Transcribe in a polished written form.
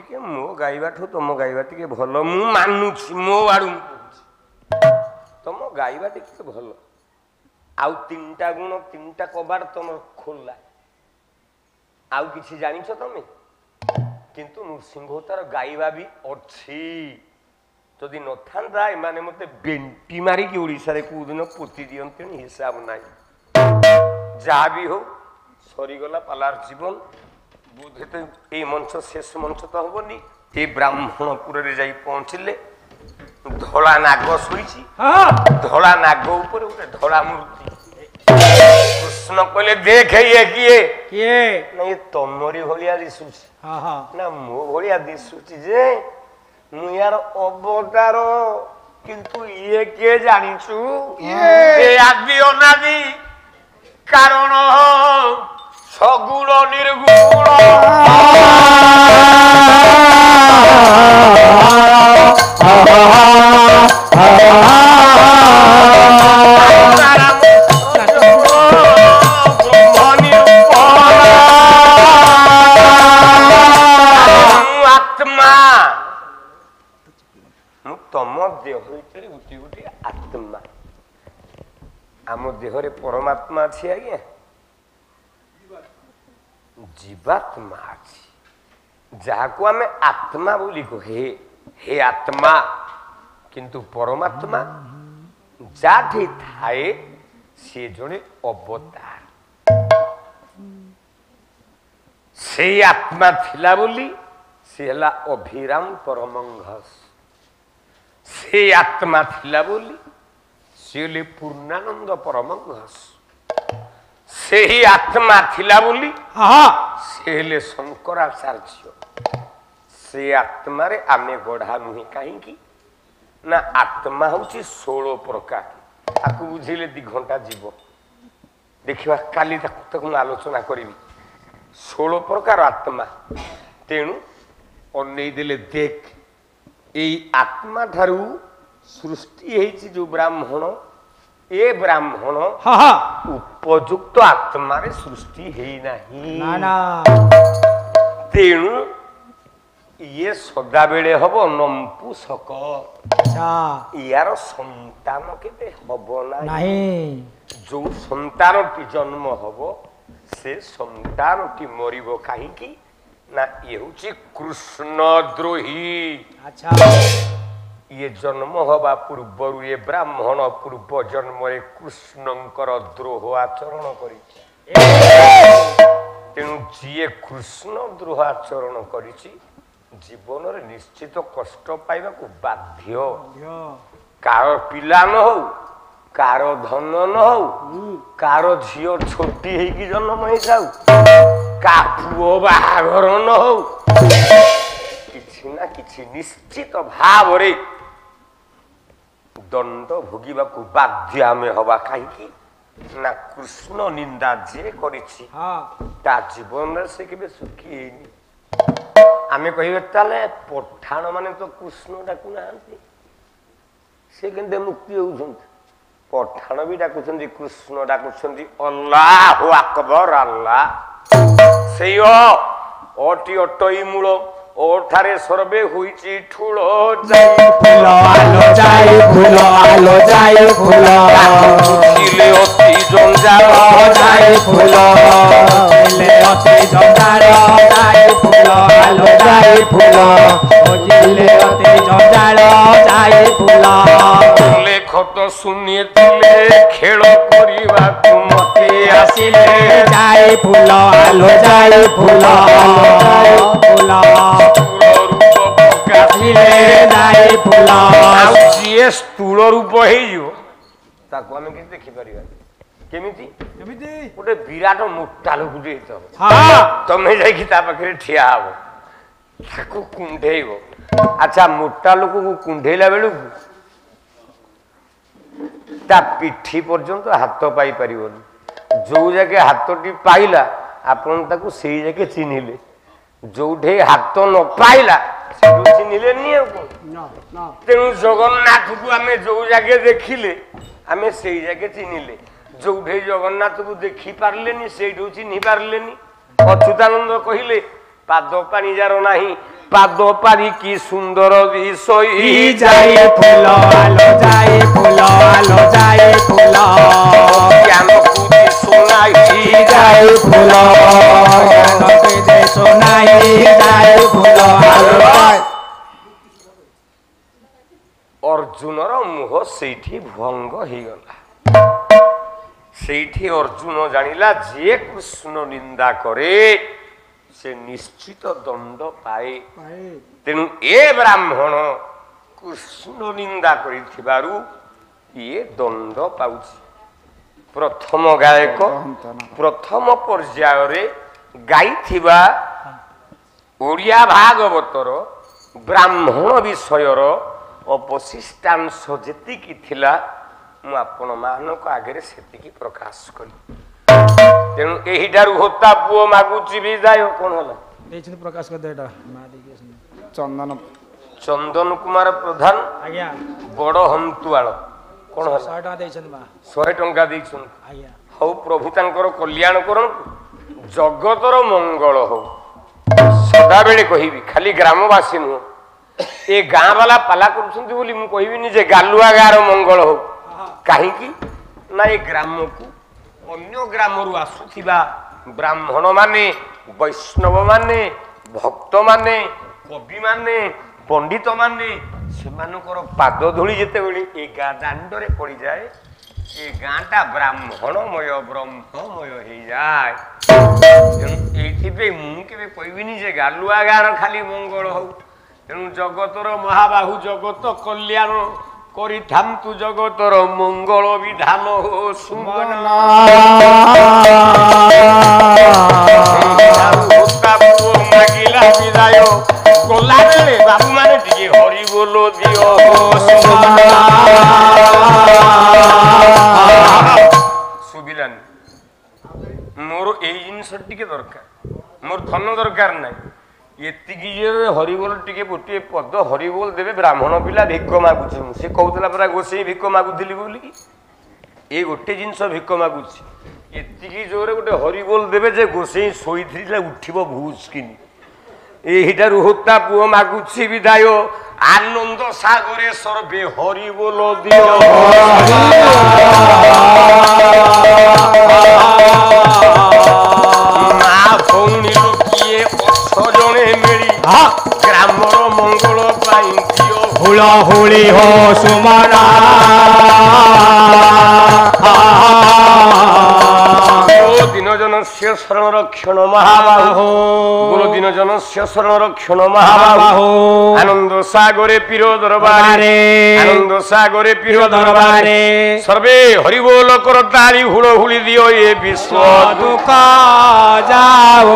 ଟିକେ ମୋ ଗାଇବାଠୁ ତମ ଗାଇବା ଟିକେ ଭଲ ମୁଁ ମାନୁଛି ମୋ ଆଡୁ ମୁଁ କହୁଛି ତମ ଗାଇବା ଟିକେ ଭଲ ଆଉ ତିନିଟା ଗୁଣ ତିନିଟା କବାଟ ତମର ଖୋଲା ଆଉ କିଛି ଜାଣିଛ ତମେ କିନ୍ତୁ ନୃସିଂହତାର ଗାଇବା ବି ଅଛି ଯଦି ନଥାନ୍ତା ଏମାନେ ମତେ ବେଣ୍ଟି ମାରିକି ଓଡ଼ିଶାରେ କୋଉଦିନ ପୋତି ଦିଅନ୍ତେଣି ହିସାବ ନାହିଁ ଯାହା ବି ହଉ ସରିଗଲା ପାଲାର ଜୀବନ ବୋଧେ ତ ଏଇ ମଞ୍ଚ ଶେଷ ମଞ୍ଚ ତ ହବନି ଏ ବ୍ରାହ୍ମଣପୁରରେ ଯାଇ ପହଞ୍ଚିଲେ ଧଳା ନାଗ ଶୋଇଛି ଧଳା ନାଗ ଉପରେ ଗୋଟେ ଧଳା ମୂର୍ତ୍ତି କୃଷ୍ଣ କହିଲେ ଦେଖ ଇଏ କିଏ କିଏ ନାଇଁ ତମରି ଭଳିଆ ଦିଶୁଛି ନା ମୋ ଭଳିଆ ଦିଶୁଛି ଯେ ମୁଁ ୟାର ଅବତାର କିନ୍ତୁ ଇଏ କିଏ ଜାଣିଛୁ ଏ ଆଦି ଅନାଦି କାରଣ ସଗୁଣ ନିର୍ଗୁଣ ଆତ୍ମା ମୁଁ ତମ ଦେହ ଭିତରେ ଗୋଟିଏ ଗୋଟିଏ ଆତ୍ମା ଆମ ଦେହରେ ପରମାତ୍ମା ଅଛି ଆଜ୍ଞା जीवात्मा अच्छी जहाको आमे आत्मा बोली कहे हे आत्मा किंतु परमात्मा जाठी थाए से जड़े अवतार से आत्मा थिला बोली से हला अभिराम परमंघस से आत्मा थिला बोली से पूर्णानंद परमंघस से ही आत्मा थिला बोली से हेले शंकराचार्य से आत्मा रे आमे गढ़ा नुहे कहीं ना आत्मा होची 16 प्रकार आकु बुझिले 2 घंटा जीव देखिबा काली तक मैं आलोचना करी 16 प्रकार आत्मा तेणु अनै देले देख ए आत्मा ठारू सृष्टि हेची जो ब्राह्मण ए ब्राह्मण उपयुक्त आत्मा रे सृष्टि है नहीं तेणु ये सदा बेले हब नंपुसक यार संतान केबे हब नहीं जो संतान टी जन्म हब से संतान टी मरिबो काहे की ना ये होची कृष्ण द्रोही अच्छा ये जन्म हवा पूर्वर ये ब्राह्मण पूर्व जन्म कृष्णंकर द्रोह आचरण करी तेणु जी कृष्ण द्रोह आचरण करी जीवन रे निश्चित कष्ट पाइबा को बाध्य कार पिला न हो कार धन न हो कार झियो छोटी हेकी जन्म हे जाऊ का पुओ बाहागर न हो किछि ना किछि निश्चित भाव रे दंड भोगिबा को बाध्य आमे हवा कहीं ना कृष्ण निंदा जे करिछि ता जीवन से केबे सुखी हेनी आमे कहिबे ताले पठाण माने तो कृष्ण डाकु नाहंती से केंदे मुक्ति होउछंती पठाण भी डाकुछंती कृष्ण डाकुछंती अल्लाह अकबर अल्लाह सेयो ओटी ओटई मूल ओठारे सर्वे हुईची ठुलो जाई फुलो आलो जाई फुलो आलो जाई फुलो दिले अति जंजाल जाई फुलो दिले अति जंजाल जाई फुलो आलो जाई फुलो दिले अति जंजाल जाई फुलो लेख तो सुनिए दिले खेल करिबा तुमते आसिले जाई फुलो आलो जाई फुलो फुलो स्थूल रूप देखी गोटे विराट मोटा लोक तमें जाके ठिया हब कुंडेब अच्छा मोटा लोक को कुंडेला बेलू ता पिठी पर्यंत हाथ पाई पार जो जगह हाथटी पाइला आपन ताकू से जगह चिन्हिले जो हाथ न पाइला चिन्हिले तेणु जगन्नाथ को आम जो जगह देखिले आम से जगह चिन्हिले जो जगन्नाथ को देखी पारे से चिन्ह पारे अच्युतानंद कहले पाद पानी जार नहीं পাদ পারি কি সুন্দর বিষয় যায় ফুল আলো যায় ফুল আলো যায় ফুল জ্ঞান পুঁজি শোনাই যায় ফুল জ্ঞান শোনাই যায় ফুল আলো ଅର୍ଜୁନର ମୁହ ସେଇଠି ଭଙ୍ଗ ହେଇଗଲା। ସେଇଠି ଅର୍ଜୁନ ଜାଣିଲା ଯିଏ କୃଷ୍ଣ ନିନ୍ଦା କରେ ସେ ନିଶ୍ଚିତ ଦଣ୍ଡ ପାଏ। ତେଣୁ ଏ ବ୍ରାହ୍ମଣ କୃଷ୍ଣ ନିନ୍ଦା କରିଥିବାରୁ ଇଏ ଦଣ୍ଡ ପାଉଛି। ପ୍ରଥମ ଗାୟକ ପ୍ରଥମ ପର୍ଯ୍ୟାୟରେ ଗାଇଥିବା ଓଡ଼ିଆ ଭାଗବତର ବ୍ରାହ୍ମଣ ବିଷୟର ଅବଶିଷ୍ଟାଂଶ ଯେତିକି ଥିଲା ମୁଁ ଆପଣମାନଙ୍କ ଆଗରେ ସେତିକି ପ୍ରକାଶ କଲି। ତେଣୁ ଏହିଠାରୁ ହୋତା ପୁଅ ମାଗୁଛି ବିଦାୟ। କଣ ହେଲା ପ୍ରକାଶ କରିଦେ ଚନ୍ଦନ ଚନ୍ଦନ କୁମାର ପ୍ରଧାନ ଆଜ୍ଞା ବଡ ହନ୍ତୁଆଳ। କଣ ହେଲା 100 ଟଙ୍କା ଦେଇଛନ୍ତି ମା 100 ଟଙ୍କା ଦେଇଛନ୍ତି। ଆଜ୍ଞା ହଉ ପ୍ରଭୁ ତାଙ୍କର କଲ୍ୟାଣ କରନ୍ତୁ ଜଗତର ମଙ୍ଗଳ ହଉ। ସଦାବେଳେ କହିବି ଖାଲି ଗ୍ରାମବାସୀ ନୁହଁ ଏ ଗାଁ ବାଲା ପାଲା କରୁଛନ୍ତି ବୋଲି ମୁଁ କହିବିନି ଯେ ଗାଲୁଆ ଗାଁର ମଙ୍ଗଳ ହଉ। କାହିଁକି ନା ଏ ଗ୍ରାମକୁ ଅନ୍ୟ ଗ୍ରାମରୁ ଆସୁଥିବା ବ୍ରାହ୍ମଣ ମାନେ ବୈଷ୍ଣବ ମାନେ ଭକ୍ତ ମାନେ କବି ମାନେ ପଣ୍ଡିତ ମାନେ ସେମାନଙ୍କର ପାଦ ଧୂଳି ଯେତେବେଳେ ଏ ଗାଁ ଦାଣ୍ଡରେ ପଡ଼ିଯାଏ ଏ ଗାଁଟା ବ୍ରାହ୍ମଣମୟ ବ୍ରହ୍ମମୟ ହେଇଯାଏ। ତେଣୁ ଏଇଥିପାଇଁ ମୁଁ କେବେ କହିବିନି ଯେ ଗାଲୁଆ ଗାଁର ଖାଲି ମଙ୍ଗଳ ହଉ। ତେଣୁ ଜଗତର ମହାବାହୁ ଜଗତ କଲ୍ୟାଣ କରିଥାନ୍ତୁ ଜଗତର ମଙ୍ଗଳ ବିଧାନ ହୋ ସୁମନ ମାଗିଲା ବିଦାୟ ଗଲା ବେଳେ ବାବୁ ମାନେ ଟିକେ ହରି ବୋଲ ଦିଅ ଶୁଭିଲାନି। ମୋର ଏଇ ଜିନିଷ ଟିକେ ଦରକାର ମୋର ଧନ ଦରକାର ନାହିଁ। ଏତିକି ହରିବୋଲ ଟିକେ ଗୋଟିଏ ପଦ ହରିବୋଲ ଦେବେ ବ୍ରାହ୍ମଣ ପିଲା ଭିକ ମାଗୁଛି ମୁଁ ସେ କହୁଥିଲା ପରା ଗୋସେଇ ଭିକ ମାଗୁଥିଲି ବୋଲିକି ଏଇ ଗୋଟେ ଜିନିଷ ଭିକ ମାଗୁଛି। ଏତିକି ଜୋରେ ଗୋଟେ ହରିବୋଲ ଦେବେ ଯେ ଗୋସେଇ ଶୋଇଥିଲା ଉଠିବ ଭୁସ୍କିନି। ଏହିଠାରୁ ହୋତା ପୁଅ ମାଗୁଛି ବିଦାୟ ଆନନ୍ଦ ସାଗରେ ସର୍ବେ ହରିବୋଲ ଦିଅ ମା ଭଉଣୀ କିଏ ଜଣେ ମିଳି ଗ୍ରାମର ମଙ୍ଗଳ ପାଇଁ ଦିଅ ହୁଳ ହୁଳି ହୋ ସୁମନା ଦିନଜନସ୍ୟ ଶରଣ ରକ୍ଷଣ ମହାବାହୁ ଗୁରୁ ଦିନଜନସ୍ୟ ଶରଣ ରକ୍ଷଣ ମହାବାହୁ ଆନନ୍ଦ ସାଗରେ ପୀର ଦରବାରେ ଆନନ୍ଦ ସାଗରେ ପୀର ଦରବାରେ ସର୍ବେ ହରିବୋଲ କର ତାଳି ହୁଳ ହୁଳି ଦିଅ ଏ ବିଶ୍ୱ ଦୁଃଖ ଯାଉ